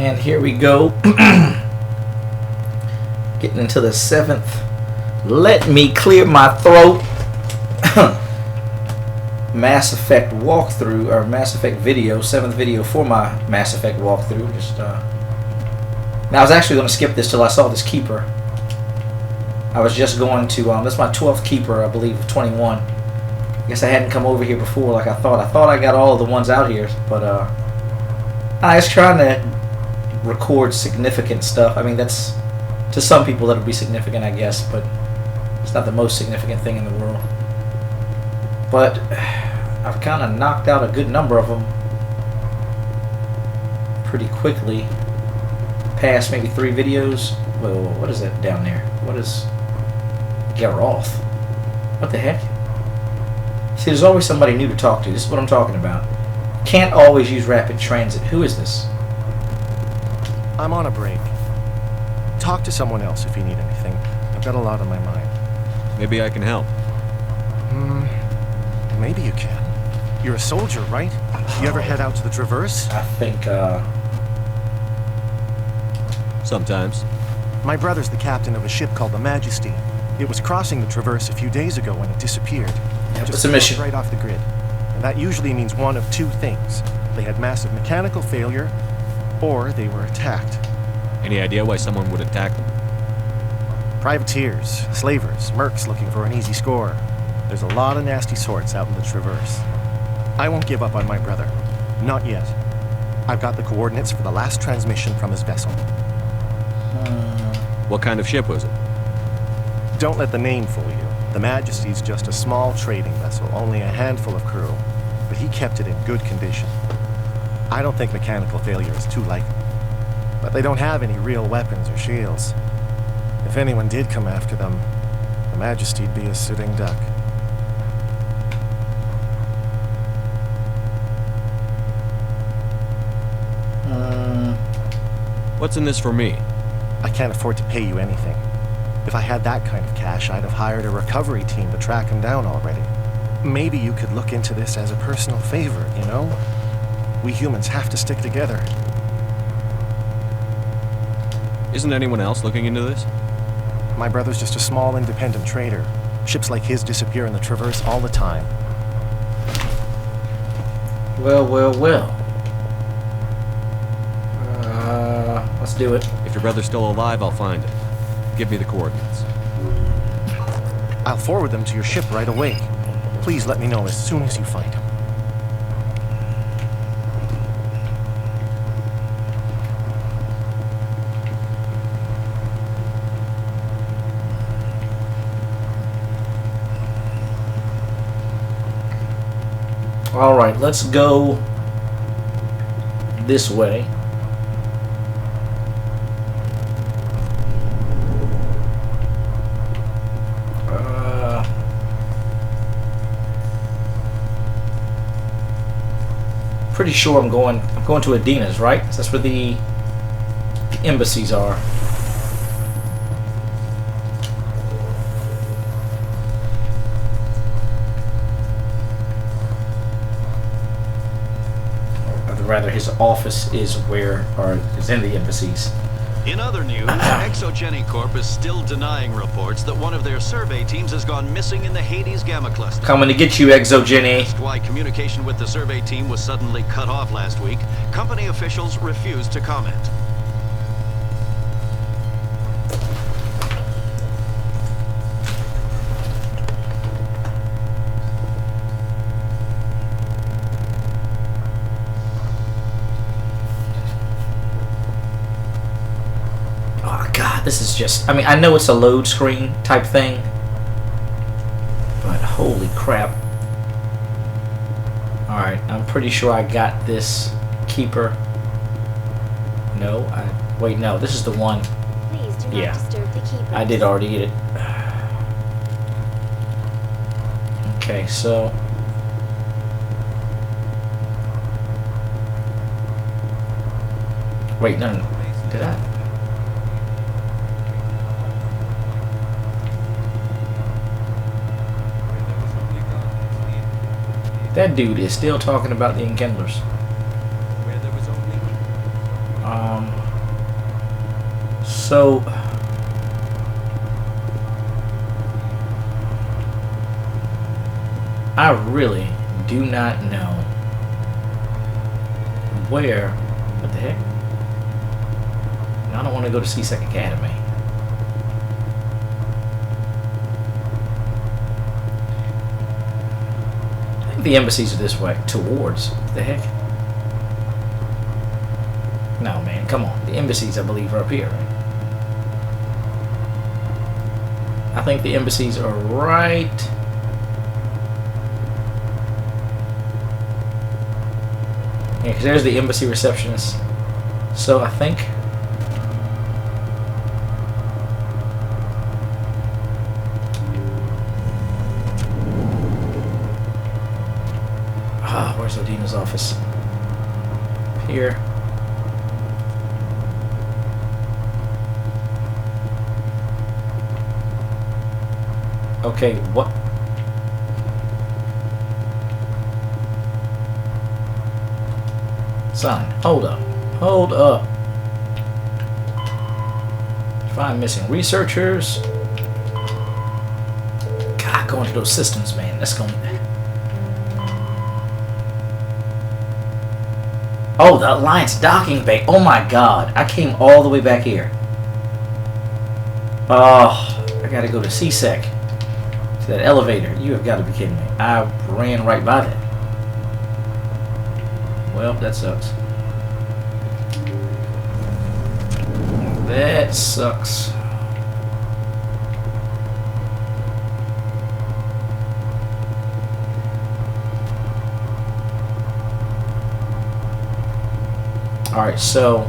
And here we go. Getting into the 7th. Let me clear my throat. Mass Effect walkthrough, or Mass Effect video, 7th video for my Mass Effect walkthrough. Just now I was actually going to skip this till I saw this keeper. I was just going to, that's my 12th keeper, I believe, of 21. I guess I hadn't come over here before like I thought. I thought I got all of the ones out here, but I was trying to record significant stuff. I mean, that's, to some people that'll be significant, I guess, but it's not the most significant thing in the world. But I've kind of knocked out a good number of them pretty quickly. Past maybe 3 videos. Whoa, what is that down there? What is Garoth? What the heck? See, there's always somebody new to talk to. This is what I'm talking about. Can't always use rapid transit. Who is this? I'm on a break. Talk to someone else if you need anything. I've got a lot on my mind. Maybe I can help. Maybe you can. You're a soldier, right? You ever head out to the Traverse? I think, Sometimes. My brother's the captain of a ship called the Majesty. It was crossing the Traverse a few days ago when it disappeared. Yep, Just it's a mission. right off the grid. And that usually means one of 2 things. They had massive mechanical failure, or they were attacked. Any idea why someone would attack them? Privateers, slavers, mercs looking for an easy score. There's a lot of nasty sorts out in the Traverse. I won't give up on my brother. Not yet. I've got the coordinates for the last transmission from his vessel. What kind of ship was it? Don't let the name fool you. The Majesty's just a small trading vessel, only a handful of crew. But he kept it in good condition. I don't think mechanical failure is too likely. But they don't have any real weapons or shields. If anyone did come after them, the Majesty'd be a sitting duck. What's in this for me? I can't afford to pay you anything. If I had that kind of cash, I'd have hired a recovery team to track him down already. Maybe you could look into this as a personal favor, you know? We humans have to stick together. Isn't anyone else looking into this? My brother's just a small independent trader. Ships like his disappear in the Traverse all the time. well, well, well. Let's do it. If your brother's still alive, I'll find it. Give me the coordinates. I'll forward them to your ship right away. Please let me know as soon as you find him. Alright, let's go this way. Pretty sure I'm going to Adina's, right? That's where the embassies are. Or rather, his office is where, or is in the embassies. In other news, Exogeny Corp is still denying reports that one of their survey teams has gone missing in the Hades Gamma Cluster. Coming to get you, Exogeny. Asked why communication with the survey team was suddenly cut off last week, company officials refused to comment. This is just, I mean, I know it's a load screen type thing, but holy crap. Alright, I'm pretty sure I got this keeper. No, wait, no, this is the one. Please do not Yeah, disturb the keepers. I did already get it. Okay, so wait, no, did I? That dude is still talking about the enkindlers. So I really do not know where. What the heck? I don't want to go to CSEC Academy. I think the embassies are this way. Towards. What the heck? No, man. Come on. The embassies, I believe, are up here, right? I think the embassies are right. Yeah, because there's the embassy receptionist. So I think. Where's Odina's office? Here. Okay, what? Son, hold up. Hold up. Find missing researchers. God, going to those systems, man. That's going to... Oh, the Alliance docking bay. Oh my God. I came all the way back here. Oh, I gotta go to CSEC. To that elevator. You have got to be kidding me. I ran right by that. Well, that sucks. That sucks. Alright, so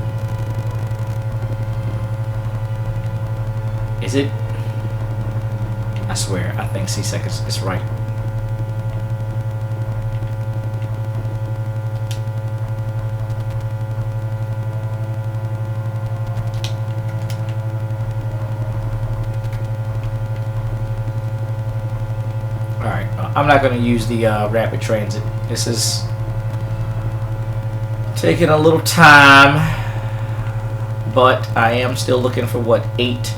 is it? I swear, I think C-Sec is right. Alright, I'm not going to use the rapid transit. This is taking a little time, but I am still looking for what, 8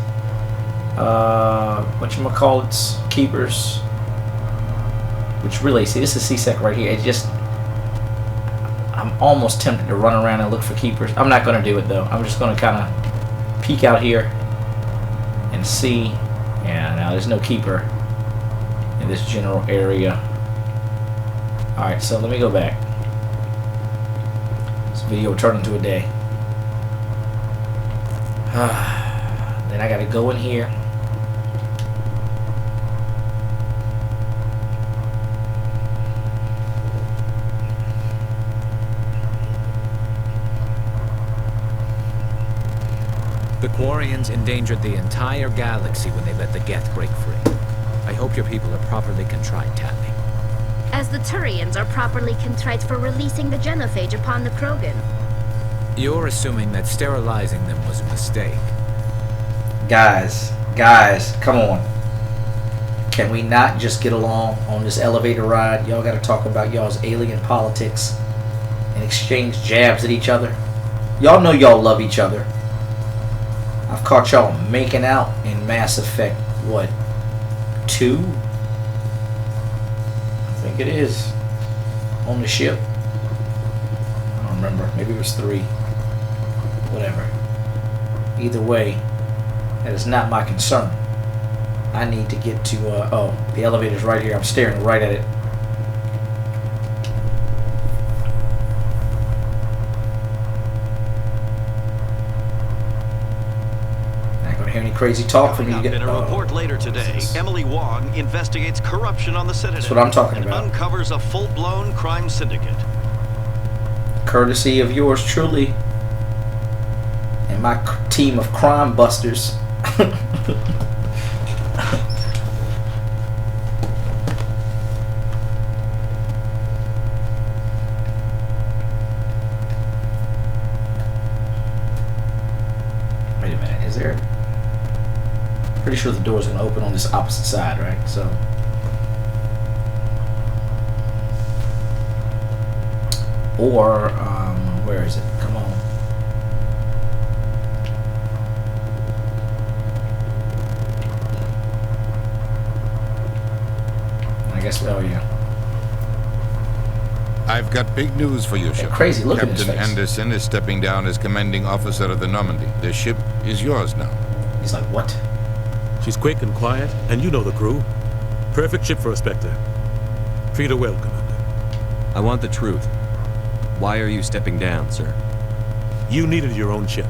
whatchamacallits, keepers, which really, see, this is C-Sec right here. It just, I'm almost tempted to run around and look for keepers. I'm not going to do it though. I'm just going to kind of peek out here and see. Yeah, now there's no keeper in this general area. Alright, so let me go back. Video will turn into a day. Then I gotta go in here. The Quarians endangered the entire galaxy when they let the Geth break free. I hope your people are properly contrite, Tally. As the Turians are properly contrite for releasing the genophage upon the Krogan. You're assuming that sterilizing them was a mistake. Guys, come on. Can we not just get along on this elevator ride? Y'all gotta talk about y'all's alien politics and exchange jabs at each other. Y'all know y'all love each other. I've caught y'all making out in Mass Effect, what, 2? I think it is. On the ship. I don't remember. Maybe it was 3. Whatever. Either way, that is not my concern. I need to get to, oh, the elevator's right here. I'm staring right at it. Not gonna hear any crazy talk from you. In a report later today, Emily Wong investigates corruption on the Citadel. That's what I'm talking and about. Uncovers a full-blown crime syndicate. Courtesy of yours truly and my team of crime busters. Wait a minute, is there? Pretty sure the door's gonna open on this opposite side, right? So. Or, where is it? Come on. guess. Oh yeah. I've got big news for you, That Shepard. crazy look in his Captain face. Anderson is stepping down as commanding officer of the Normandy. The ship is yours now. He's like, what? She's quick and quiet, and you know the crew. Perfect ship for a Spectre. Treat her well, Commander. I want the truth. Why are you stepping down, sir? You needed your own ship.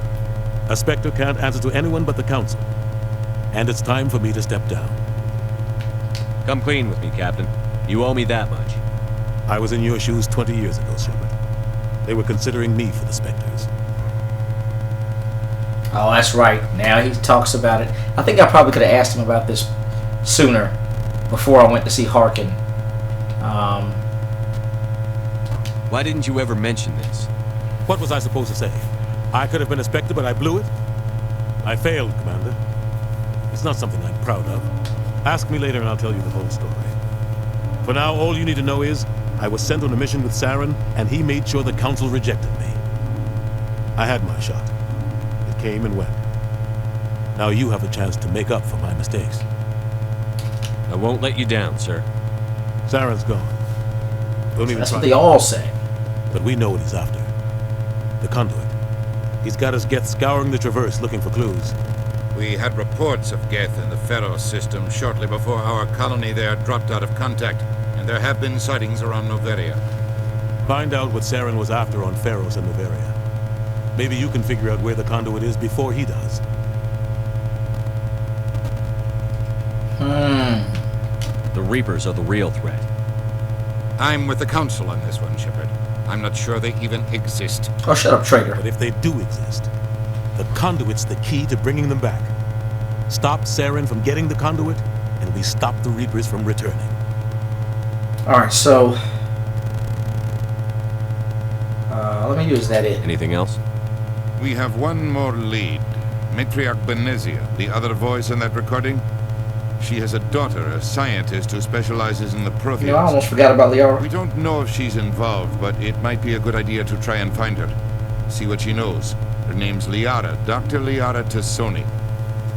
A Spectre can't answer to anyone but the Council. And it's time for me to step down. Come clean with me, Captain. You owe me that much. I was in your shoes 20 years ago, Shepard. They were considering me for the Spectres. Oh, that's right. Now he talks about it. I think I probably could have asked him about this sooner, before I went to see Harkin. Why didn't you ever mention this? What was I supposed to say? I could have been a Spectre, but I blew it? I failed, Commander. It's not something I'm proud of. Ask me later and I'll tell you the whole story. For now, all you need to know is, I was sent on a mission with Saren, and he made sure the Council rejected me. I had my shot. It came and went. Now you have a chance to make up for my mistakes. I won't let you down, sir. Saren's gone. Don't even That's try. what they all say. But we know what he's after. The conduit. He's got us Geth scouring the Traverse looking for clues. We had reports of Geth in the Pharaoh system shortly before our colony there dropped out of contact, and there have been sightings around Noveria. Find out what Saren was after on Pharaohs and Noveria. Maybe you can figure out where the conduit is before he does. The Reapers are the real threat. I'm with the Council on this one, Shepard. I'm not sure they even exist. Oh, shut up, traitor. But if they do exist, the conduit's the key to bringing them back. Stop Saren from getting the conduit, and we stop the Reapers from returning. Alright, so... let me use that it. Anything else? We have one more lead. Matriarch Benezia, the other voice in that recording. She has a daughter, a scientist who specializes in the Protheans. You know, I almost forgot about Liara. We don't know if she's involved, but it might be a good idea to try and find her. See what she knows. Her name's Liara, Dr. Liara Tassoni.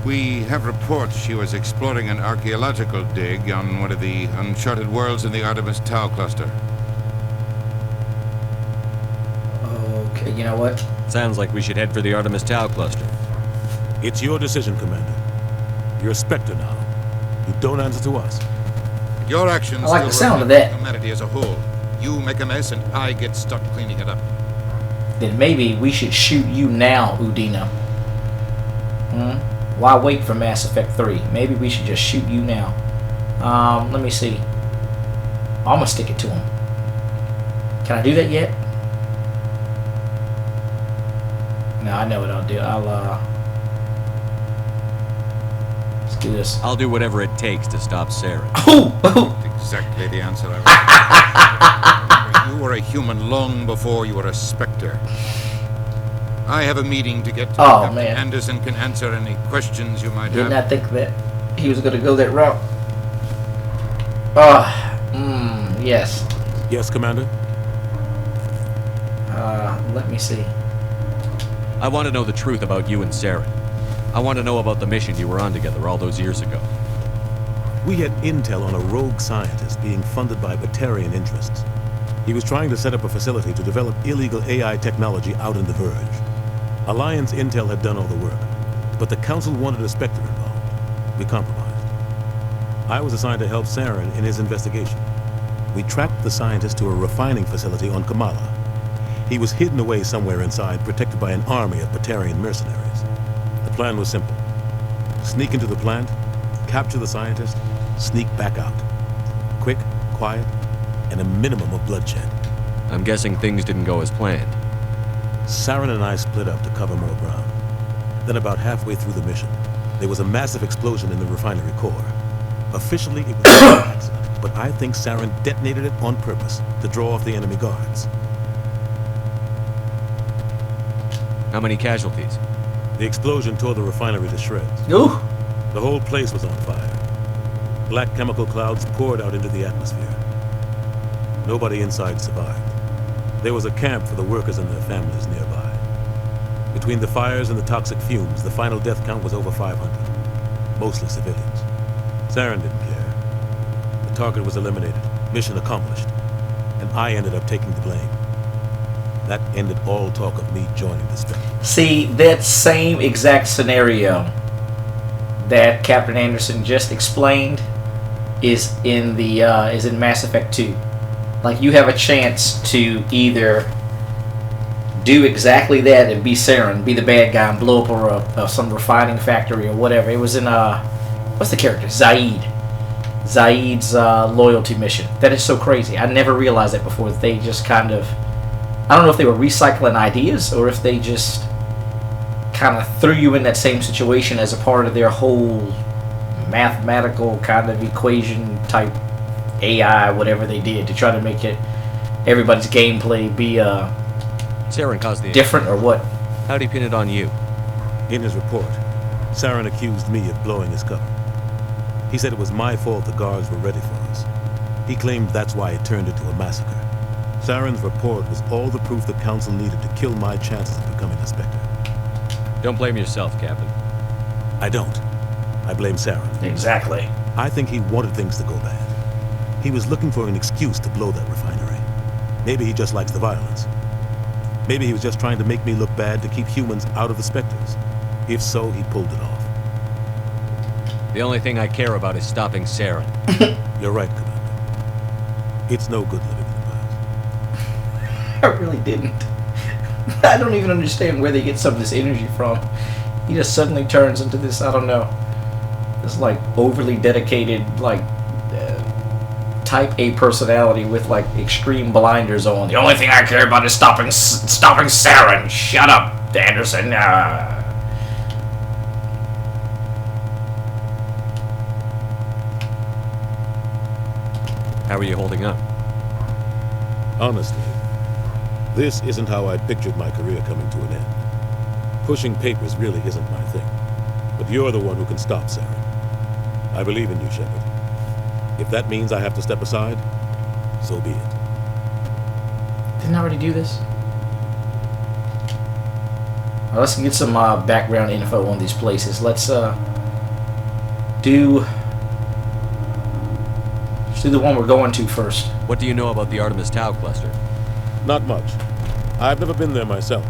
We have reports she was exploring an archaeological dig on one of the uncharted worlds in the Artemis Tau cluster. Okay, you know what? Sounds like we should head for the Artemis Tau cluster. It's your decision, Commander. You're a Spectre now. You don't answer to us. Your actions I like will the sound of reflect that. humanity as a whole. You make a mess and I get stuck cleaning it up. Then maybe we should shoot you now, Udina. Why wait for Mass Effect 3? Maybe we should just shoot you now. Let me see. I'm gonna stick it to him. Can I do that yet? No, I know what I'll do. Let's do this. I'll do whatever it takes to stop Saren. Exactly the answer I was. You were a human long before you were a Spectre. I have a meeting to get to. Oh, Captain man. Anderson can answer any questions you might Did have. not think that he was gonna go that route. Yes. Yes, Commander? Let me see. I want to know the truth about you and Saren. I want to know about the mission you were on together all those years ago. We had intel on a rogue scientist being funded by Batarian interests. He was trying to set up a facility to develop illegal AI technology out in the Verge. Alliance intel had done all the work, but the Council wanted a Spectre involved. We compromised. I was assigned to help Saren in his investigation. We tracked the scientist to a refining facility on Kamala. He was hidden away somewhere inside, protected by an army of Batarian mercenaries. The plan was simple. Sneak into the plant, capture the scientist, sneak back out. Quick, quiet, and a minimum of bloodshed. I'm guessing things didn't go as planned. Saren and I split up to cover more ground. Then about halfway through the mission, there was a massive explosion in the refinery core. Officially, it was an accident, but I think Saren detonated it on purpose to draw off the enemy guards. How many casualties? The explosion tore the refinery to shreds. Ooh. The whole place was on fire. Black chemical clouds poured out into the atmosphere. Nobody inside survived. There was a camp for the workers and their families nearby. Between the fires and the toxic fumes, the final death count was over 500. Mostly civilians. Saren didn't care. The Target was eliminated. Mission accomplished. And I ended up taking the blame. That ended all talk of me joining the Spectres. See, that same exact scenario that Captain Anderson just explained is in Mass Effect 2. Like, you have a chance to either do exactly that and be Saren, be the bad guy, and blow up some refining factory or whatever. It was in what's the character? Zaid's loyalty mission. That is so crazy. I never realized that before. They just kind of, I don't know if they were recycling ideas or if they just kind of threw you in that same situation as a part of their whole mathematical kind of equation type AI, whatever they did to try to make it everybody's gameplay be Saren caused the different or what? How'd he pin it on you? In his report, Saren accused me of blowing his cover. He said it was my fault the guards were ready for us. He claimed that's why it turned into a massacre. Saren's report was all the proof the Council needed to kill my chances of becoming a Spectre. Don't blame yourself, Captain. I don't. I blame Saren. Exactly. I think he wanted things to go bad. He was looking for an excuse to blow that refinery. Maybe he just likes the violence. Maybe he was just trying to make me look bad to keep humans out of the Spectres. If so, he pulled it off. The only thing I care about is stopping Saren. You're right, Commander. It's no good living in the past. I really didn't. I don't even understand where they get some of this energy from. He just suddenly turns into this, I don't know, this like overly dedicated, like type A personality with like extreme blinders on. The only thing I care about is stopping Saren. Shut up, Anderson. How are you holding up? Honestly, this isn't how I pictured my career coming to an end. Pushing papers really isn't my thing. But you're the one who can stop Saren. I believe in you, Shepard. If that means I have to step aside, so be it. Didn't I already do this? Well, let's get some background info on these places. Let's do the one we're going to first. What do you know about the Artemis Tau cluster? Not much. I've never been there myself.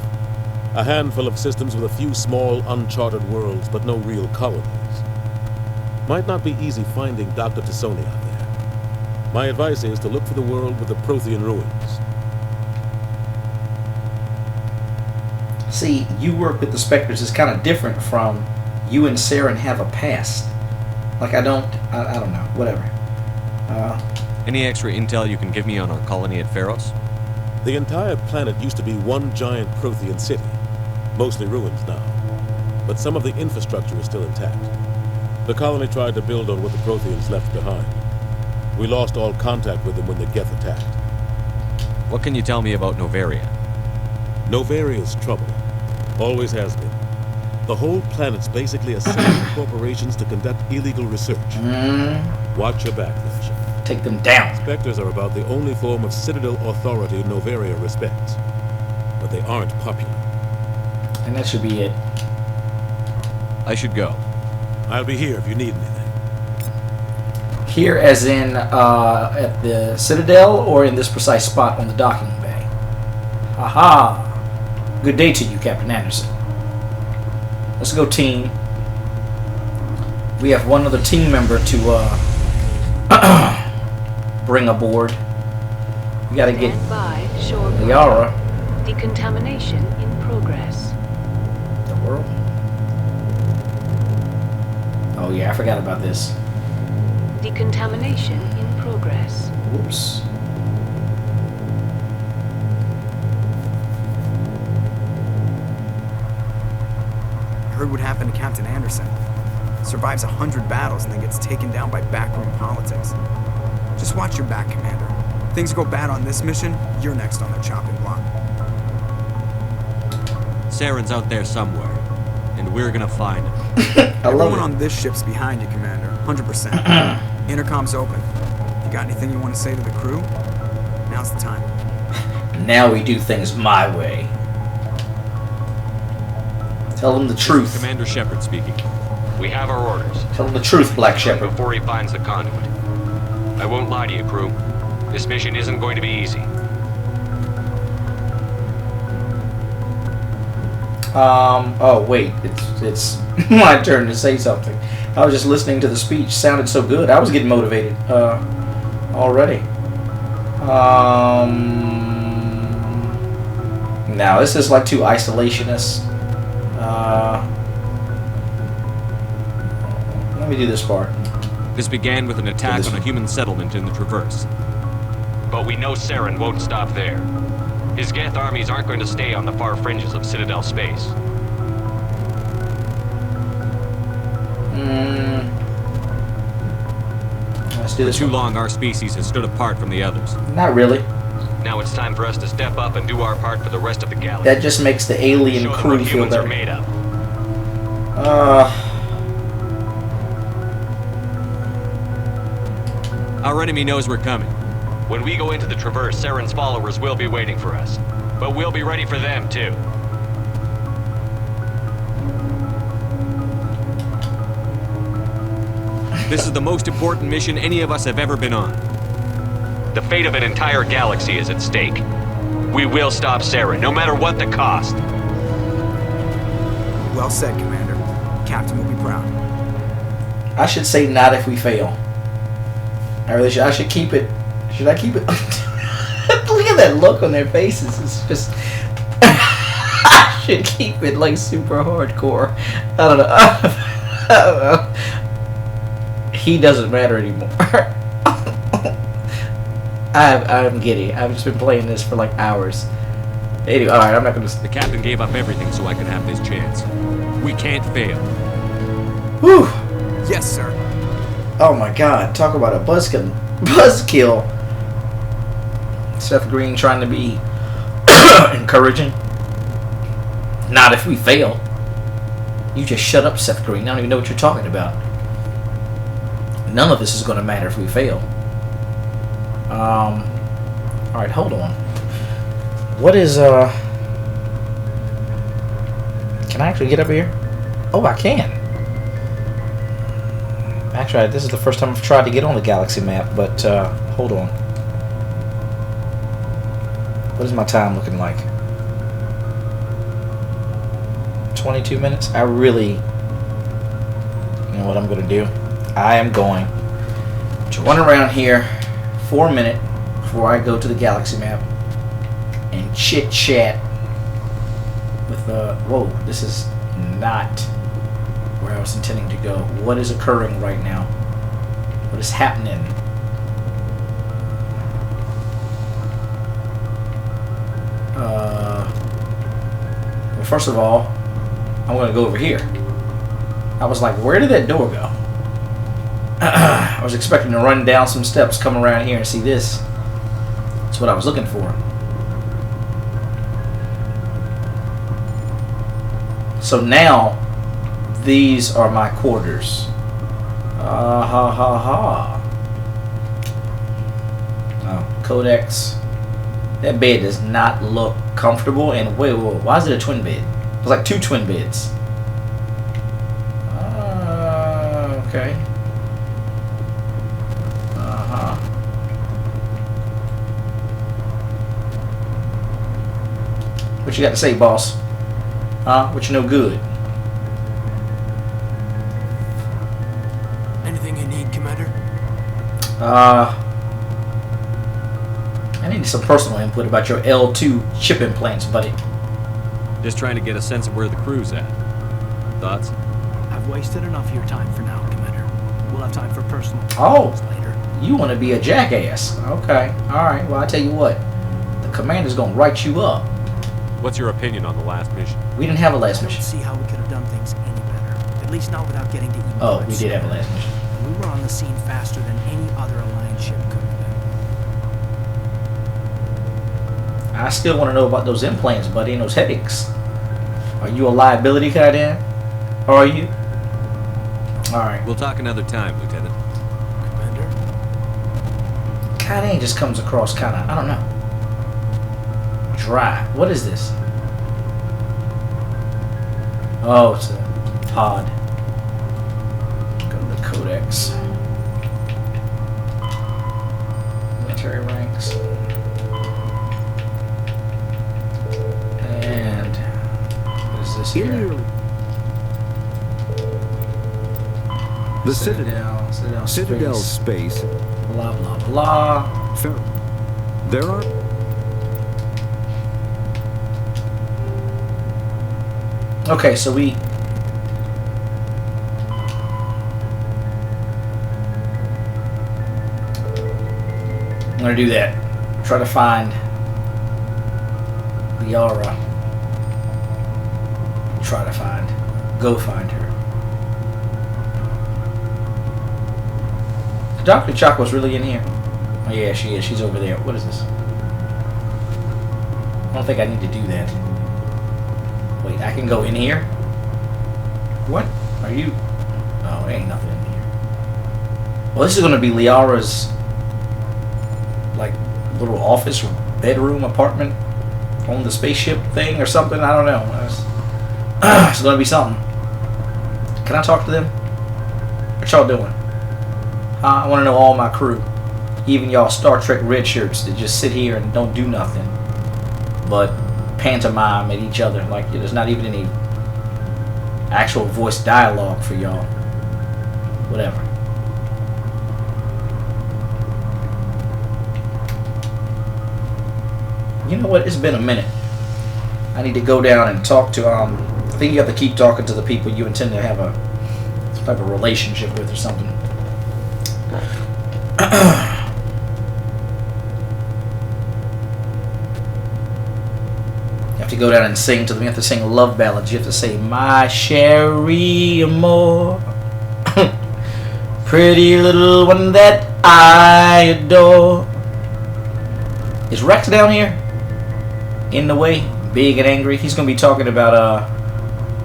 A handful of systems with a few small, uncharted worlds, but no real colonies. Might not be easy finding Dr. Tassoni out there. My advice is to look for the world with the Prothean ruins. See, you work with the Spectres is kind of different from you and Saren have a past. Like, I don't know, whatever. Any extra intel you can give me on our colony at Pharos? The entire planet used to be one giant Prothean city, mostly ruins now. But some of the infrastructure is still intact. The colony tried to build on what the Protheans left behind. We lost all contact with them when the Geth attacked. What can you tell me about Novaria? Novaria's trouble. Always has been. The whole planet's basically a set of corporations to conduct illegal research. Watch your back, then, Shepard. Take them down. Spectres are about the only form of Citadel authority Novaria respects. But they aren't popular. And that should be it. I should go. I'll be here if you need anything. Here as in at the Citadel or in this precise spot on the docking bay? Haha. Good day to you, Captain Anderson. Let's go, team. We have one other team member to bring aboard. We gotta get Liara. Decontamination in progress. The world? Oh yeah, I forgot about this. Decontamination in progress. Whoops. Heard what happened to Captain Anderson. Survives 100 battles and then gets taken down by backroom politics. Just watch your back, Commander. Things go bad on this mission, you're next on the chopping block. Saren's out there somewhere, and we're gonna find him. Everyone on this ship's behind you, Commander. 100%. Intercom's open. If you got anything you want to say to the crew, now's the time. Now we do things my way. Tell them the truth. Commander Shepard speaking. We have our orders. Tell them the truth, Black Shepard. Before he finds the conduit. I won't lie to you, crew. This mission isn't going to be easy. Oh wait, it's my turn to say something. I was just listening to the speech. Sounded so good. I was getting motivated already. Now this is like too isolationist. Let me do this part. This began with an attack on a human settlement in the Traverse. But we know Saren won't stop there. His Geth armies aren't going to stay on the far fringes of Citadel space. Let's do this. For too long, our species has stood apart from the others. Not really. Now it's time for us to step up and do our part for the rest of the galaxy. That just makes the alien Show them crew what feel humans are better. made of. Our enemy knows we're coming. When we go into the Traverse, Saren's followers will be waiting for us. But we'll be ready for them, too. This is the most important mission any of us have ever been on. The fate of an entire galaxy is at stake. We will stop Saren, no matter what the cost. Well said, Commander. Captain will be proud. I should say not if we fail. I really should. I should keep it. Should I keep it? Look at that look on their faces. It's just. I should keep it like super hardcore. I don't know. I don't know. He doesn't matter anymore. I'm giddy. I've just been playing this for like hours. Anyway, alright, I'm not gonna. The captain gave up everything so I could have this chance. We can't fail. Whew. Yes, sir. Oh my god, talk about a buzzkill. Buzzkill. Seth Green trying to be encouraging. Not if we fail. You just shut up, Seth Green. I don't even know what you're talking about. None of this is going to matter if we fail. Alright, hold on. What is, Can I actually get up here? Oh, I can. Actually, this is the first time I've tried to get on the galaxy map, but, hold on. What is my time looking like? 22 minutes? I really... You know what I'm going to do? I am going to run around here for a minute before I go to the galaxy map and chit-chat with, whoa, this is not where I was intending to go. What is occurring right now? What is happening? Well, first of all, I'm going to go over here. I was like, where did that door go? I was expecting to run down some steps, come around here and see this. That's what I was looking for. So now, these are my quarters. Oh, Codex. That bed does not look comfortable. And wait, why is it a twin bed? There's like two twin beds. Okay. What you got to say, boss? Huh? What you know good? Anything you need, Commander? I need some personal input about your L2 chip implants, buddy. Just trying to get a sense of where the crew's at. Thoughts? I've wasted enough of your time for now, Commander. We'll have time for personal Oh, later. You want to be a jackass? Okay, all right. Well, I tell you what, the commander's gonna write you up. What's your opinion on the last mission? We didn't have a last I don't mission. see how we could have done things any better. At least not without getting to Eden. Oh, we did have a last mission. And we were on the scene faster than any other Alliance ship could have been. I still want to know about those implants, buddy, and those headaches. Are you a liability, goddamn? Or are you? All right. We'll talk another time, Lieutenant. Commander? Goddamn, just comes across kind of, I don't know. Dry. What is this? Oh, it's a pod. Go to the Codex. military ranks. And what is this here? The Citadel space. Blah blah blah. There are. Okay, so we. I'm gonna do that. Try to find Liara. Go find her. Dr. Chakwa's really in here. Oh yeah, she is. She's over there. What is this? I don't think I need to do that. Wait, I can go in here? What? Are you? Oh, there ain't nothing in here. Well, this is gonna be Liara's like little office, bedroom, apartment on the spaceship thing or something. I don't know. It's gonna be something. Can I talk to them? What y'all doing? I want to know all my crew, even y'all Star Trek red shirts that just sit here and don't do nothing but pantomime at each other. Like there's not even any actual voice dialogue for y'all. Whatever. You know what? It's been a minute. I need to go down and talk to, I think you have to keep talking to the people you intend to have a type of relationship with or something. You have to go down and sing to them. You have to sing love ballads. You have to say, my Sherry Amore, pretty little one that I adore. Is Rex down here? In the way? Big and angry? He's going to be talking about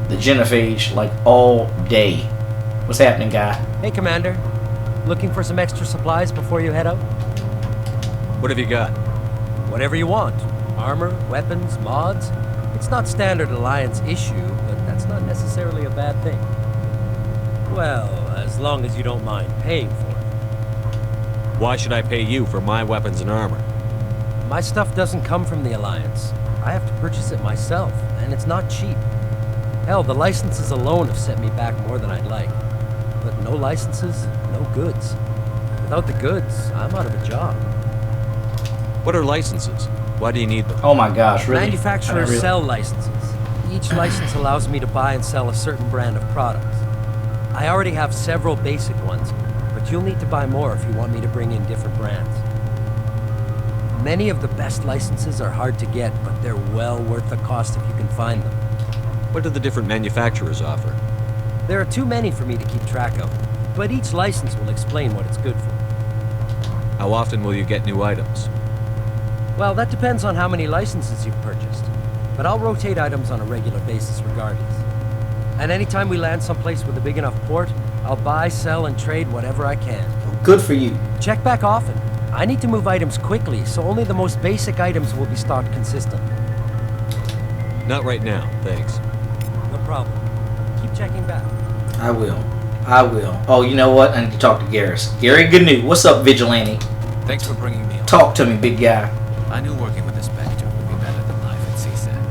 the genophage like all day. What's happening, guy? Hey, Commander. Looking for some extra supplies before you head out? What have you got? Whatever you want. Armor, weapons, mods. It's not standard Alliance issue, but that's not necessarily a bad thing. Well, as long as you don't mind paying for it. Why should I pay you for my weapons and armor? My stuff doesn't come from the Alliance. I have to purchase it myself, and it's not cheap. Hell, the licenses alone have set me back more than I'd like. But no licenses, no goods. Without the goods, I'm out of a job. What are licenses? Why do you need them? Oh my gosh, really? Manufacturers sell licenses. Each license allows me to buy and sell a certain brand of products. I already have several basic ones, but you'll need to buy more if you want me to bring in different brands. Many of the best licenses are hard to get, but they're well worth the cost if you can find them. What do the different manufacturers offer? There are too many for me to keep track of, but each license will explain what it's good for. How often will you get new items? Well, that depends on how many licenses you've purchased, but I'll rotate items on a regular basis regardless. And anytime we land someplace with a big enough port, I'll buy, sell, and trade whatever I can. Good for you. Check back often. I need to move items quickly, so only the most basic items will be stocked consistently. Not right now, thanks. No problem. Keep checking back. I will. Oh, you know what? I need to talk to Garrus. Gary Gnu, what's up, Vigilante? Thanks for bringing me along. Talk to me, big guy. I knew working with the Spectre would be better than life at CSAC.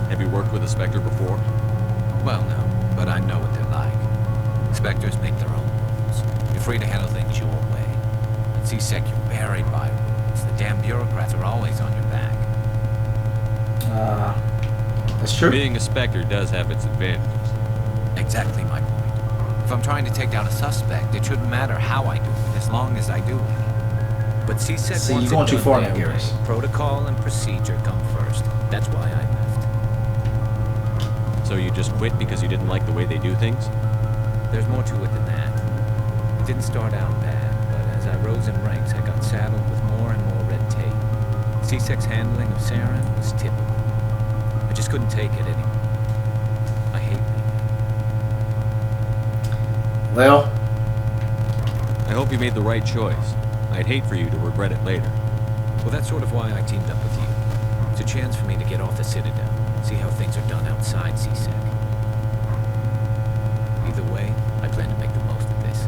Have you worked with a Spectre before? Well, no, but I know what they're like. Spectres make their own rules. You're free to handle things your way. At CSAC, you're buried by rules. The damn bureaucrats are always on your back. That's true. Being a Spectre does have its advantages. Exactly my point. If I'm trying to take down a suspect, it shouldn't matter how I do it, as long as I do it. But CSEC See, wants you're going it too done far now, their way. Garrus. Protocol and procedure come first. That's why I left. So you just quit because you didn't like the way they do things? There's more to it than that. It didn't start out bad, but as I rose in ranks, I got saddled with more and more red tape. CSEC's handling of Saren was typical. I just couldn't take it anymore. I hate leaving. Well, I hope you made the right choice. I'd hate for you to regret it later. Well, that's sort of why I teamed up with you. It's a chance for me to get off the Citadel, see how things are done outside CSEC. Either way, I plan to make the most of this.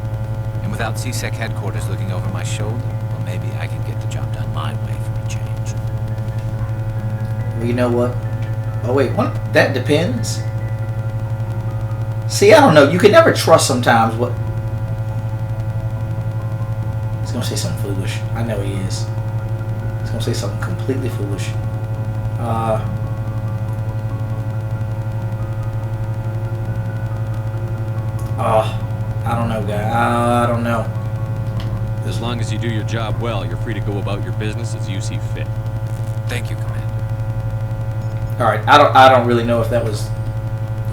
And And without CSEC headquarters looking over my shoulder, well, maybe I can get the job done my way for a change. Well, you know what? Oh, wait, what? That depends. See, I don't know. You can never trust sometimes what... He's going to say something foolish. I know he is. He's going to say something completely foolish. I don't know, guy. I don't know. As long as you do your job well, you're free to go about your business as you see fit. Thank you, Commander. All right, I don't really know if that was...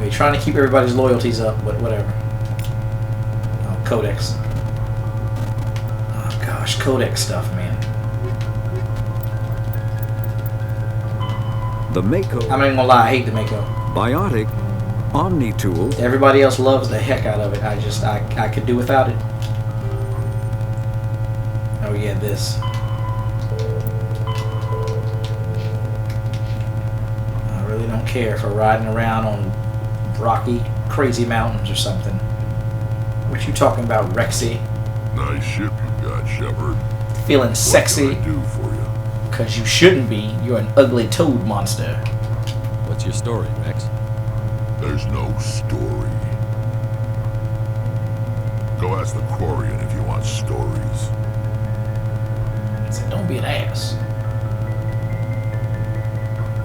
You're trying to keep everybody's loyalties up, but whatever. Oh, Codex. Oh, gosh, Codex stuff, man. The Mako. I'm not even gonna lie, I hate the Mako. Biotic Omni tool. Everybody else loves the heck out of it. I could do without it. Oh yeah, this. I really don't care for riding around on rocky, crazy mountains or something. What you talking about, Rexy? Nice ship you got, Shepard. Feeling sexy? What can I do for you? Because you shouldn't be. You're an ugly toad monster. What's your story, Rex? There's no story. Go ask the Quarian if you want stories. So don't be an ass.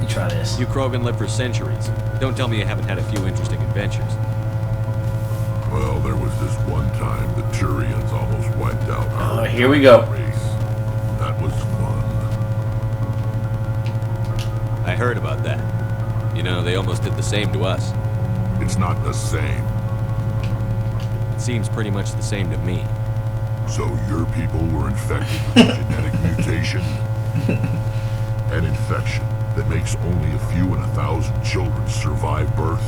You try this. You Krogan lived for centuries. Don't tell me you haven't had a few interesting adventures. Well, there was this one time the Turians almost wiped out our here we go. race. That was fun. I heard about that. You know, they almost did the same to us. It's not the same. It seems pretty much the same to me. So your people were infected with a genetic mutation? An infection that makes only a few in 1,000 children survive birth?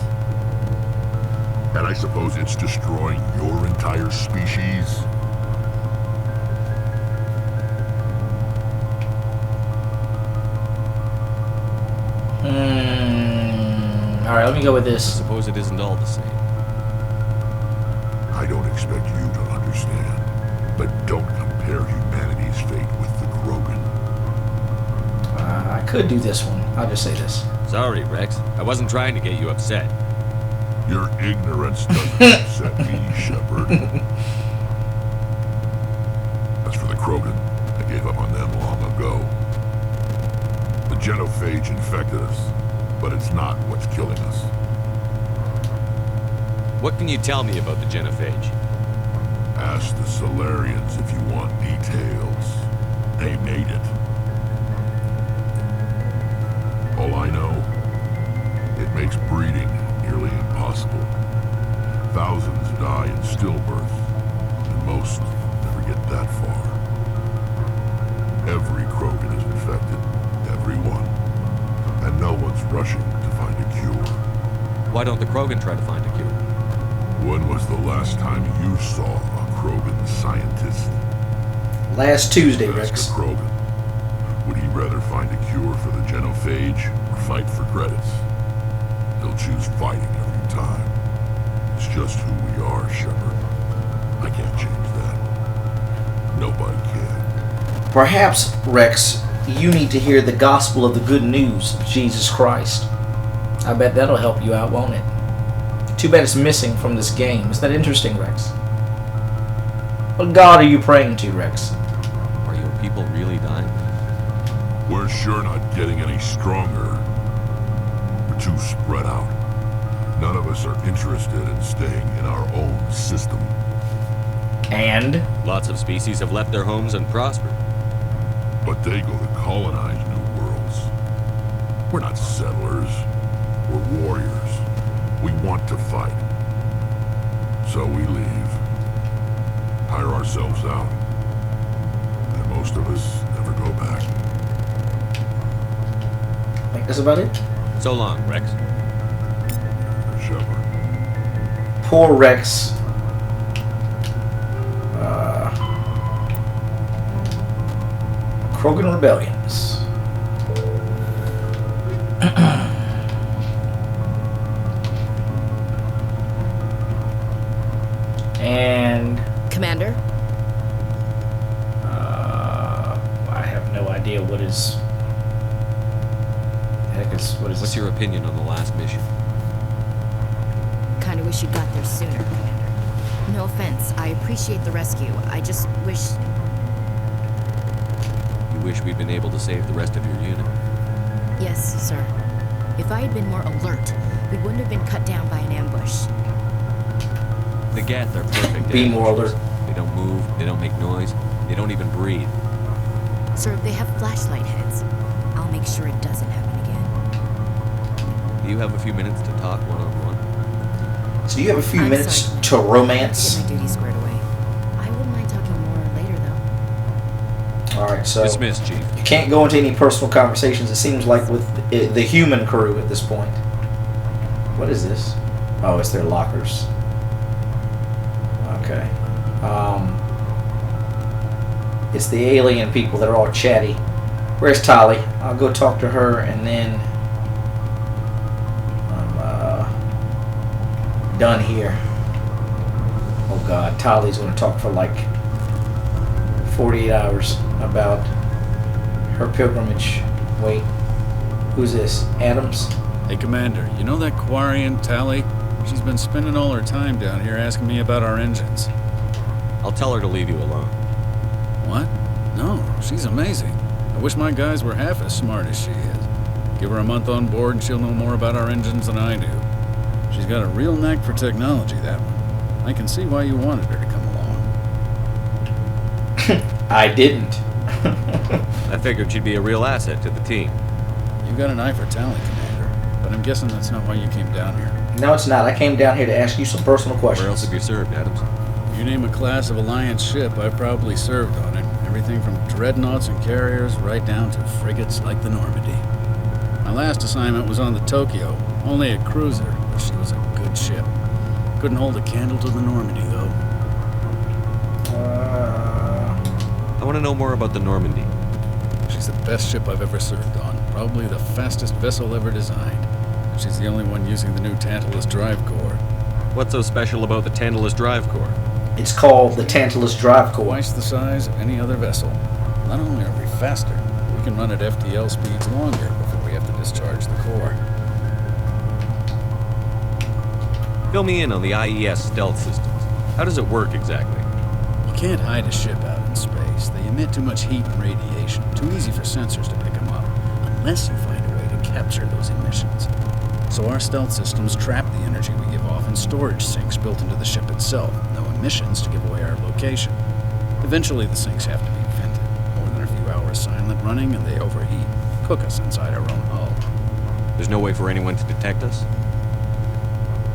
And I suppose it's destroying your entire species? Alright, let me go with this. Suppose it isn't all the same. I don't expect you to understand, but don't compare humanity's fate with the Krogan. I could do this one. I'll just say this. Sorry, Rex. I wasn't trying to get you upset. Your ignorance doesn't upset me, Shepard. As for the Krogan, I gave up on them long ago. The genophage infected us, but it's not what's killing us. What can you tell me about the genophage? Ask the Solarians if you want details. They made it. All I know, it makes breeding nearly impossible. Thousands die in stillbirth, and most never get that far. Every Krogan is infected, every one. And no one's rushing to find a cure. Why don't the Krogan try to find a cure? When was the last time you saw a Krogan scientist? Last Tuesday, Ask Rex. a Krogan. Would he rather find a cure for the genophage or fight for credits? He'll choose fighting every time. It's just who we are, Shepard. I can't change that. Nobody can. Perhaps, Rex, you need to hear the gospel of the good news of Jesus Christ. I bet that'll help you out, won't it? Too bad it's missing from this game. Isn't that interesting, Rex? What God are you praying to, Rex? Are your people really dying? We're sure not getting any stronger. We're too spread out. None of us are interested in staying in our own system. And? Lots of species have left their homes and prospered. But they go to colonize new worlds. We're not settlers. We're warriors. We want to fight. So we leave. Hire ourselves out. And most of us never go back. I think that's about it. So long, Rex. Shepard. Poor Rex. Krogan Rebellions. And... Commander, is... Heck is... What is What's this? your opinion on the last mission? Kinda wish you got there sooner, Commander. No offense, I appreciate the rescue. I just wish... You wish we'd been able to save the rest of your unit? Yes, sir. If I had been more alert, we wouldn't have been cut down by an ambush. The Geth are perfect. Be more alert. They don't move, they don't make noise, they don't even breathe. Sir, they have flashlight heads. I'll make sure it doesn't happen again. Do you have a few minutes to talk one-on-one? So you have a few I'm minutes sorry, to romance? Get my duty squared away. I wouldn't mind talking more later, though. Alright, so... Dismissed, Chief. You can't go into any personal conversations, it seems like, with the human crew at this point. What is this? Oh, it's their lockers. Okay. It's the alien people that are all chatty. Where's Tali? I'll go talk to her and then I'm done here. Oh god, Tali's gonna talk for like 48 hours about her pilgrimage. Wait, who's this? Adams? Hey, Commander, you know that Quarian, Tali? She's been spending all her time down here asking me about our engines. I'll tell her to leave you alone. What? No, she's amazing. I wish my guys were half as smart as she is. Give her a month on board and she'll know more about our engines than I do. She's got a real knack for technology, that one. I can see why you wanted her to come along. I didn't. I figured she'd be a real asset to the team. You got an eye for talent, Commander, but I'm guessing that's not why you came down here. No, it's not. I came down here to ask you some personal questions. Where else have you served, Adams? You name a class of Alliance ship, I've probably served on it. Everything from dreadnoughts and carriers right down to frigates like the Normandy. My last assignment was on the Tokyo, only a cruiser, but she was a good ship. Couldn't hold a candle to the Normandy, though. I want to know more about the Normandy. She's the best ship I've ever served on. Probably the fastest vessel ever designed. She's the only one using the new Tantalus drive core. What's so special about the Tantalus drive core? It's called the Tantalus drive core. Twice the size of any other vessel. Not only are we faster, we can run at FTL speeds longer before we have to discharge the core. Fill me in on the IES stealth systems. How does it work exactly? You can't hide a ship out in space. They emit too much heat and radiation. Too easy for sensors to pick them up, unless you find a way to capture those emissions. So our stealth systems trap the energy we give off in storage sinks built into the ship itself. No emissions to give away our location. Eventually the sinks have to be vented. More than a few hours silent running and they overheat. Cook us inside our own hull. There's no way for anyone to detect us?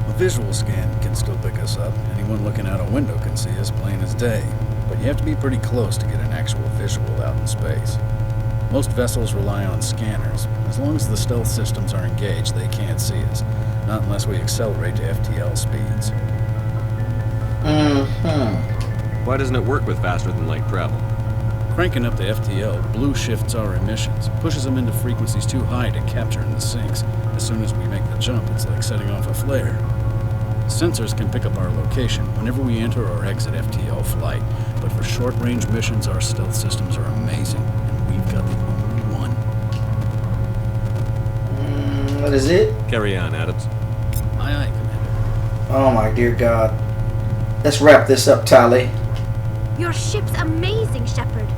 A visual scan can still pick us up. Anyone looking out a window can see us plain as day. But you have to be pretty close to get an actual visual out in space. Most vessels rely on scanners. As long as the stealth systems are engaged, they can't see us. Not unless we accelerate to FTL speeds. Why doesn't it work with faster than light travel? Cranking up the FTL blue shifts our emissions, pushes them into frequencies too high to capture in the sinks. As soon as we make the jump, it's like setting off a flare. Sensors can pick up our location whenever we enter or exit FTL flight, but for short-range missions, our stealth systems are amazing. We've got the only one. What is it? Carry on, Adams. Aye, aye, Commander. Oh my dear God. Let's wrap this up, Tali. Your ship's amazing, Shepard.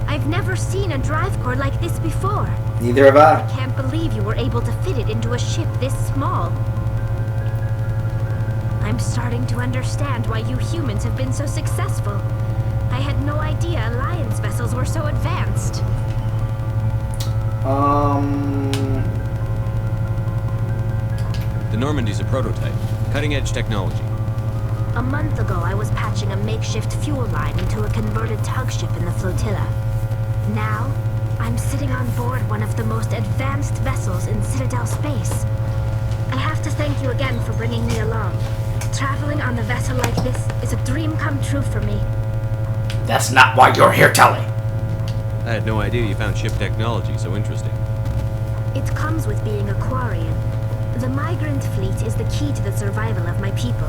I've never seen a drive core like this before. Neither have I. I can't believe you were able to fit it into a ship this small. I'm starting to understand why you humans have been so successful. I had no idea Alliance vessels were so advanced. The Normandy's a prototype. Cutting-edge technology. A month ago, I was patching a makeshift fuel line into a converted tug ship in the flotilla. Now, I'm sitting on board one of the most advanced vessels in Citadel space. I have to thank you again for bringing me along. Traveling on a vessel like this is a dream come true for me. That's not why you're here, Tali. I had no idea you found ship technology so interesting. It comes with being a Quarian. The migrant fleet is the key to the survival of my people.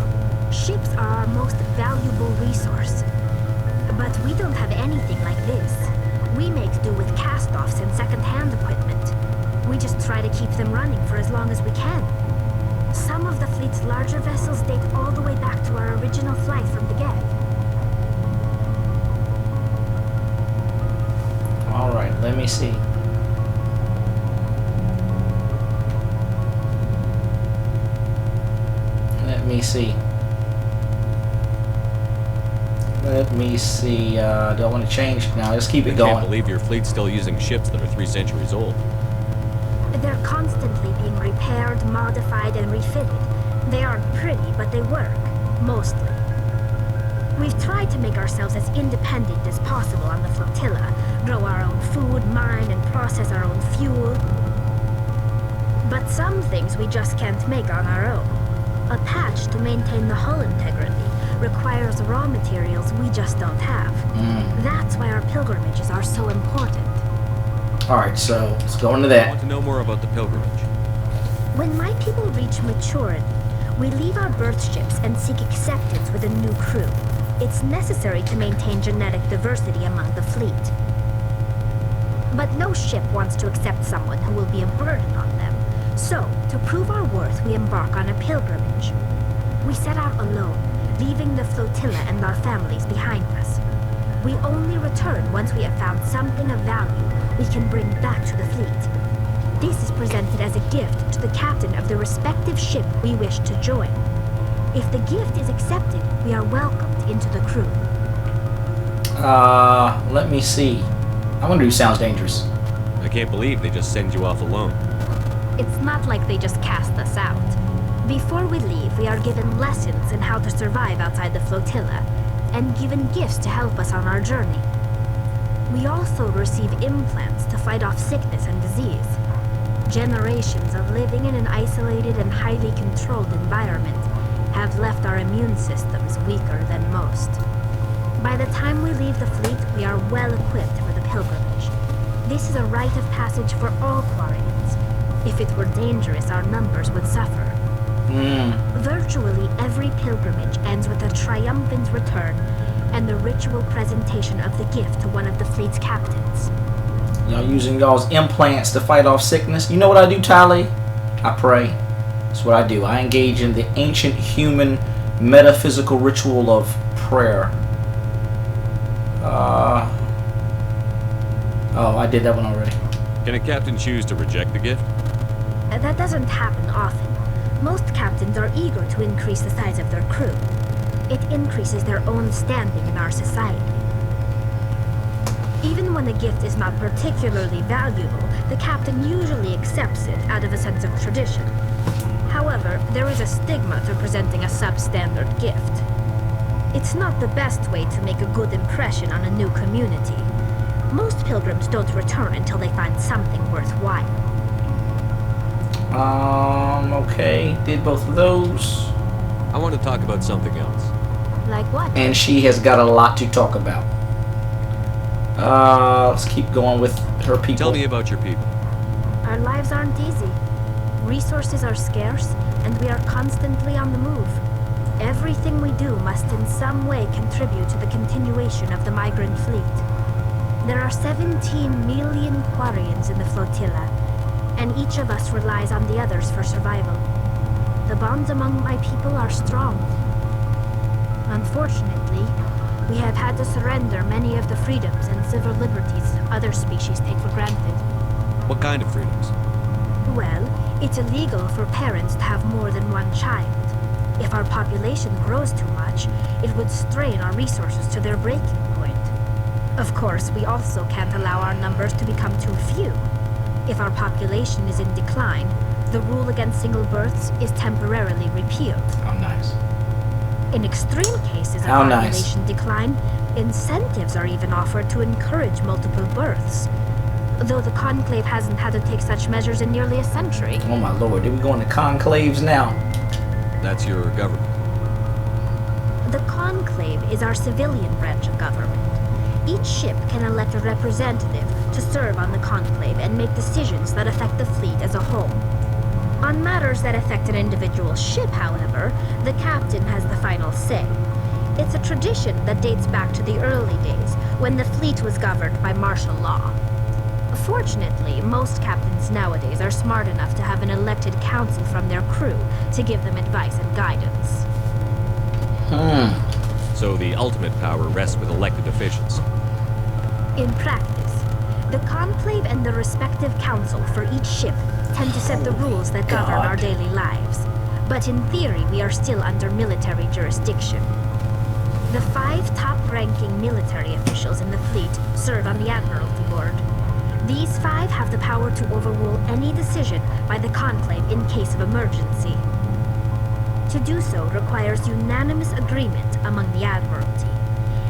Ships are our most valuable resource. But we don't have anything like this. We make do with cast-offs and second-hand equipment. We just try to keep them running for as long as we can. Some of the fleet's larger vessels date all the way back to our original flight from the Geth. Alright, let me see. Let me see. Do I want to change? No, just keep it going. I can't believe your fleet's still using ships that are 3 centuries old. They're constantly being repaired, modified, and refitted. They aren't pretty, but they work. Mostly. We've tried to make ourselves as independent as possible on the flotilla. Grow our own food, mine, and process our own fuel. But some things we just can't make on our own. A patch to maintain the hull integrity requires raw materials we just don't have. That's why our pilgrimages are so important. Alright, so let's go into that. I want to know more about the pilgrimage. When my people reach maturity, we leave our birth ships and seek acceptance with a new crew. It's necessary to maintain genetic diversity among the fleet. But no ship wants to accept someone who will be a burden on them. So, to prove our worth, we embark on a pilgrimage. We set out alone, leaving the flotilla and our families behind us. We only return once we have found something of value we can bring back to the fleet. This is presented as a gift to the captain of the respective ship we wish to join. If the gift is accepted, we are welcomed into the crew. Let me see. I wonder who sounds dangerous. I can't believe they just send you off alone. It's not like they just cast us out. Before we leave, we are given lessons in how to survive outside the flotilla, and given gifts to help us on our journey. We also receive implants to fight off sickness and disease. Generations of living in an isolated and highly controlled environment have left our immune systems weaker than most. By the time we leave the fleet, we are well equipped for the pilgrimage. This is a rite of passage for all Quarians. If it were dangerous, our numbers would suffer. Virtually every pilgrimage ends with a triumphant return and the ritual presentation of the gift to one of the fleet's captains. Y'all using y'all's implants to fight off sickness? You know what I do, Tali? I pray. That's what I do. I engage in the ancient human metaphysical ritual of prayer. Oh, I did that one already. Can a captain choose to reject the gift? That doesn't happen often. Most captains are eager to increase the size of their crew. It increases their own standing in our society. Even when a gift is not particularly valuable, the captain usually accepts it out of a sense of tradition. However, there is a stigma to presenting a substandard gift. It's not the best way to make a good impression on a new community. Most pilgrims don't return until they find something worthwhile. Okay, did both of those. I want to talk about something else. Like what? And she has got a lot to talk about. Let's keep going with her people. Tell me about your people. Our lives aren't easy. Resources are scarce, and we are constantly on the move. Everything we do must in some way contribute to the continuation of the migrant fleet. There are 17 million Quarians in the flotilla, and each of us relies on the others for survival. The bonds among my people are strong. Unfortunately, we have had to surrender many of the freedoms and civil liberties other species take for granted. What kind of freedoms? Well, it's illegal for parents to have more than one child. If our population grows too much, it would strain our resources to their breaking point. Of course, we also can't allow our numbers to become too few. If our population is in decline, the rule against single births is temporarily repealed. Oh, nice. In extreme cases of population decline, incentives are even offered to encourage multiple births. Though the Conclave hasn't had to take such measures in nearly a century. Oh my lord, are we going to conclaves now? That's your government. The Conclave is our civilian branch of government. Each ship can elect a representative to serve on the Conclave and make decisions that affect the fleet as a whole. On matters that affect an individual ship, however, the captain has the final say. It's a tradition that dates back to the early days, when the fleet was governed by martial law. Fortunately, most captains nowadays are smart enough to have an elected council from their crew to give them advice and guidance. So the ultimate power rests with elected officials. In practice, the conclave and the respective council for each ship tend to set the rules that govern our daily lives. But in theory, we are still under military jurisdiction. The 5 top-ranking military officials in the fleet serve on the Admiralty Board. These 5 have the power to overrule any decision by the conclave in case of emergency. To do so requires unanimous agreement among the Admiralty,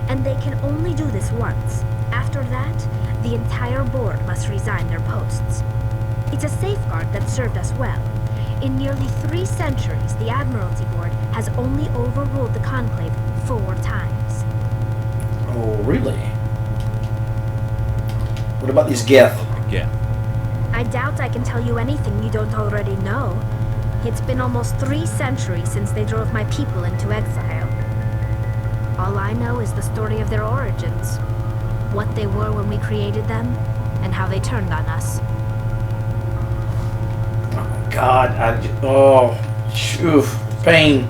and they can only do this once. After that, the entire board must resign their posts. It's a safeguard that served us well. In nearly 3 centuries, the Admiralty Board has only overruled the conclave 4 times. Oh, really? What about these Geth? Geth. I doubt I can tell you anything you don't already know. It's been almost 3 centuries since they drove my people into exile. All I know is the story of their origins, what they were when we created them, and how they turned on us. God, pain.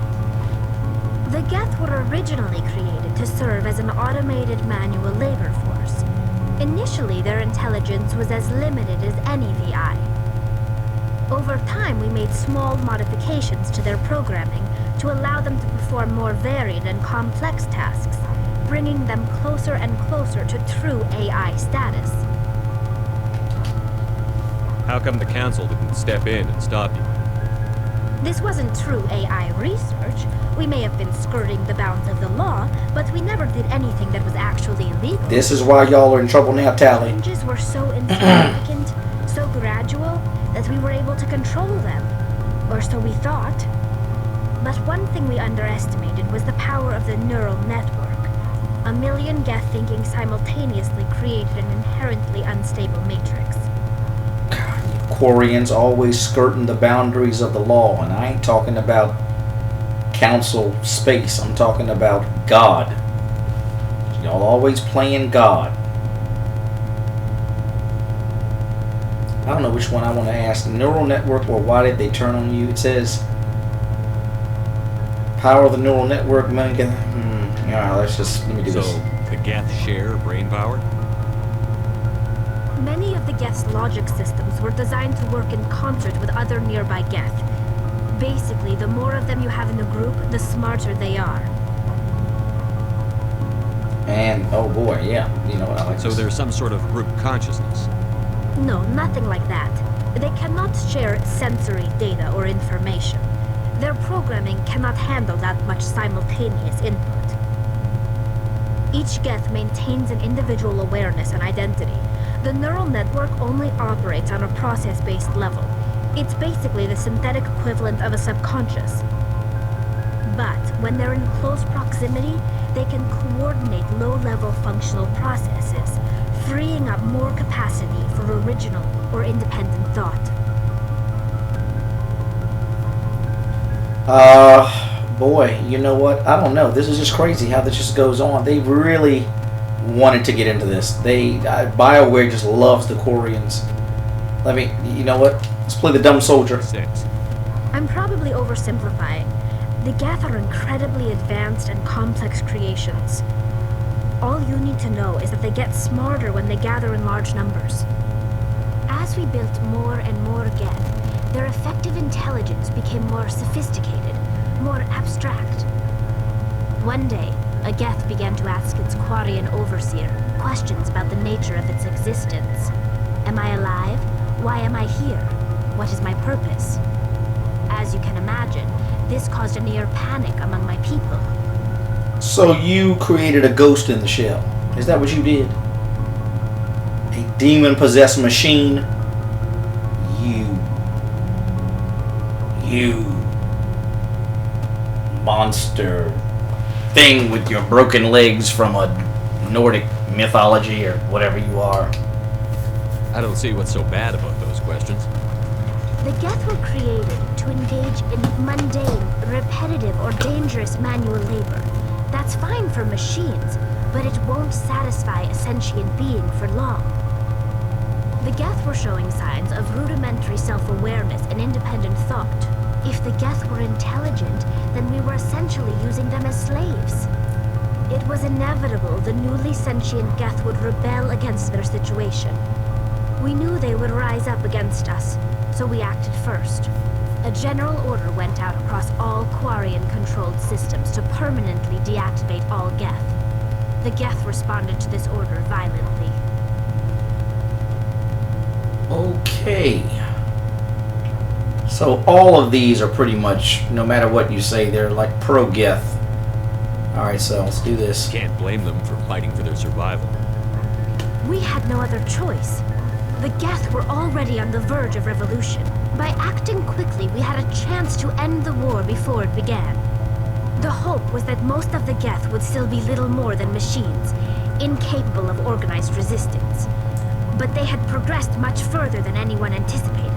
The Geth were originally created to serve as an automated manual labor force. Initially, their intelligence was as limited as any VI. Over time, we made small modifications to their programming to allow them to perform more varied and complex tasks, bringing them closer and closer to true AI status. How come the council didn't step in and stop you? This wasn't true AI research. We may have been skirting the bounds of the law, but we never did anything that was actually illegal. This is why y'all are in trouble now, Tally. Changes were so insignificant, so gradual, that we were able to control them. Or so we thought. But one thing we underestimated was the power of the neural network. A million Geth thinking simultaneously created an inherently unstable matrix. Quarians always skirting the boundaries of the law, and I ain't talking about council space. I'm talking about God. Y'all always playing God. I don't know which one I want to ask. Neural network, or why did they turn on you? It says power of the neural network. Yeah, let me do this. So the Geth share brain power? Many of the Geth's logic systems were designed to work in concert with other nearby Geth. Basically, the more of them you have in the group, the smarter they are. And, oh boy, yeah, you know what I like. So there's some sort of group consciousness? No, nothing like that. They cannot share sensory data or information. Their programming cannot handle that much simultaneous input. Each Geth maintains an individual awareness and identity. The neural network only operates on a process-based level. It's basically the synthetic equivalent of a subconscious. But when they're in close proximity, they can coordinate low-level functional processes, freeing up more capacity for original or independent thought. Boy, you know what? I don't know. This is just crazy how this just goes on. They really wanted to get into this. BioWare just loves the Quarians. You know what? Let's play the dumb soldier. I'm probably oversimplifying. The Geth are incredibly advanced and complex creations. All you need to know is that they get smarter when they gather in large numbers. As we built more and more Geth, their effective intelligence became more sophisticated, more abstract. One day, a Geth began to ask its Quarian overseer questions about the nature of its existence. Am I alive? Why am I here? What is my purpose? As you can imagine, this caused a near panic among my people. So you created a ghost in the shell. Is that what you did? A demon-possessed machine? You monster thing with your broken legs from a Nordic mythology or whatever you are. I don't see what's so bad about those questions. The Geth were created to engage in mundane, repetitive, or dangerous manual labor. That's fine for machines, but it won't satisfy a sentient being for long. The Geth were showing signs of rudimentary self-awareness and independent thought. If the Geth were intelligent, then we were essentially using them as slaves. It was inevitable the newly sentient Geth would rebel against their situation. We knew they would rise up against us, so we acted first. A general order went out across all Quarian-controlled systems to permanently deactivate all Geth. The Geth responded to this order violently. Okay. So all of these are pretty much, no matter what you say, they're like pro-Geth. Alright, so let's do this. Can't blame them for fighting for their survival. We had no other choice. The Geth were already on the verge of revolution. By acting quickly, we had a chance to end the war before it began. The hope was that most of the Geth would still be little more than machines, incapable of organized resistance. But they had progressed much further than anyone anticipated.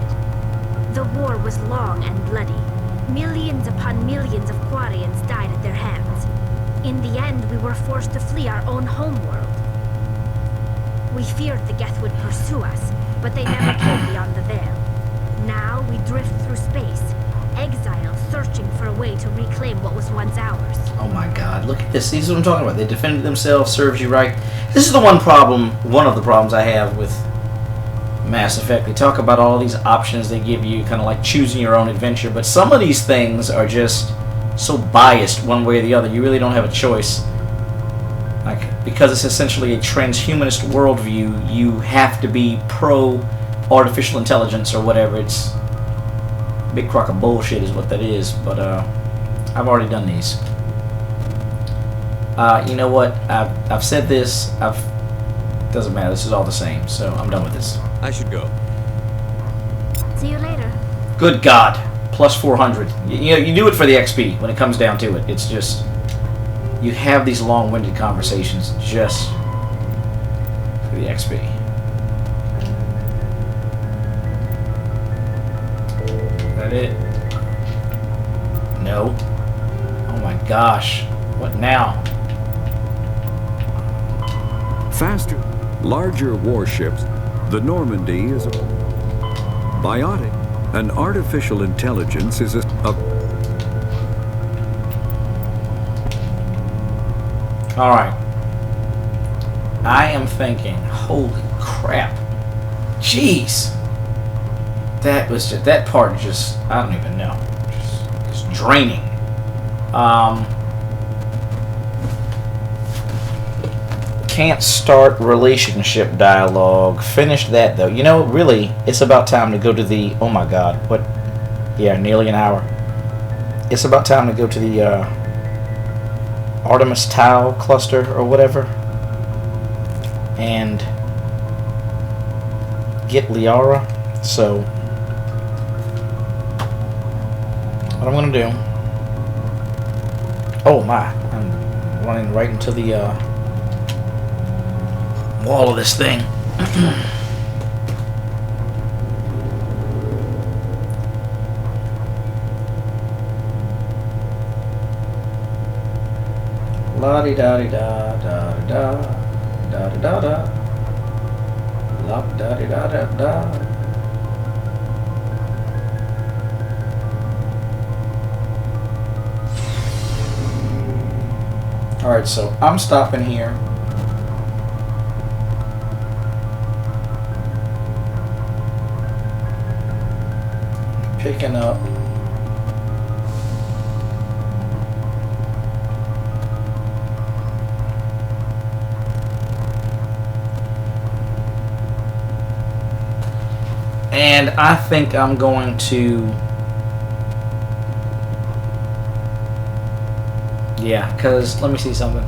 The war was long and bloody. Millions upon millions of Quarians died at their hands. In the end, we were forced to flee our own homeworld. We feared the Geth would pursue us, but they never came beyond the veil. Now we drift through space, exiled, searching for a way to reclaim what was once ours. Oh my god, look at this. This is what I'm talking about. They defended themselves, serves you right. This is the one of the problems I have with Mass Effect. They talk about all these options they give you, kind of like choosing your own adventure, but some of these things are just so biased one way or the other. You really don't have a choice. Like, because it's essentially a transhumanist worldview, you have to be pro-artificial intelligence or whatever. It's a big crock of bullshit is what that is, but I've already done these. You know what? I've said this. Doesn't matter. This is all the same, so I'm done with this. I should go. See you later. Good God. Plus 400. You know, you do it for the XP when it comes down to it. It's just... You have these long-winded conversations just for the XP. Is that it? No. Oh my gosh. What now? Faster, larger warships. The Normandy is a biotic. An artificial intelligence is a Alright. I am thinking, holy crap. Jeez. That was just, that part just, I don't even know. Just draining. Can't start relationship dialogue. Finish that though. You know, really, it's about time to go to the, oh my god, what? Yeah, nearly an hour. It's about time to go to the, Artemis Tau cluster or whatever and get Liara. So what I'm gonna do, oh my, I'm running right into the wall of this thing. La di da di da da da da da da la da di da da da. Alright, so I'm stopping here. Picking up. And I think I'm going to... Yeah, because let me see something.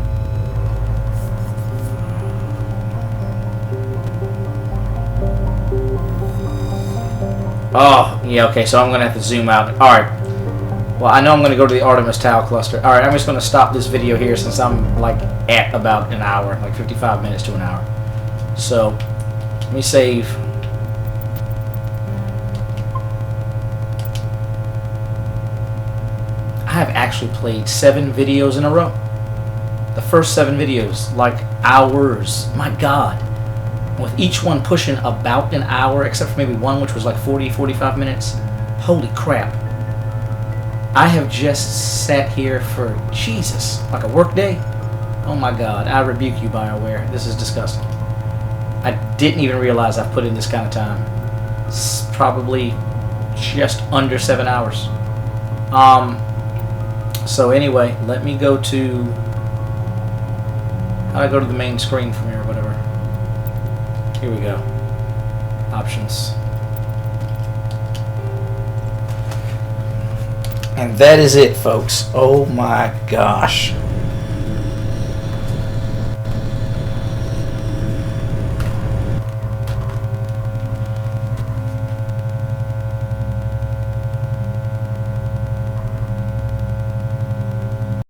Oh, yeah, okay, so I'm going to have to zoom out. Alright. Well, I know I'm going to go to the Artemis Tau cluster. Alright, I'm just going to stop this video here since I'm, like, at about an hour. Like, 55 minutes to an hour. So, let me save... I have actually played 7 videos in a row. first 7 videos, like hours. My God. With each one pushing about an hour, except for maybe one which was like 40, 45 minutes. Holy crap. I have just sat here for, Jesus, like a work day? Oh my God, I rebuke you, BioWare. This is disgusting. I didn't even realize I've put in this kind of time. It's probably just under 7 hours. So anyway, let me go to... How do I go to the main screen from here or whatever? Here we go. Options. And that is it, folks. Oh my gosh.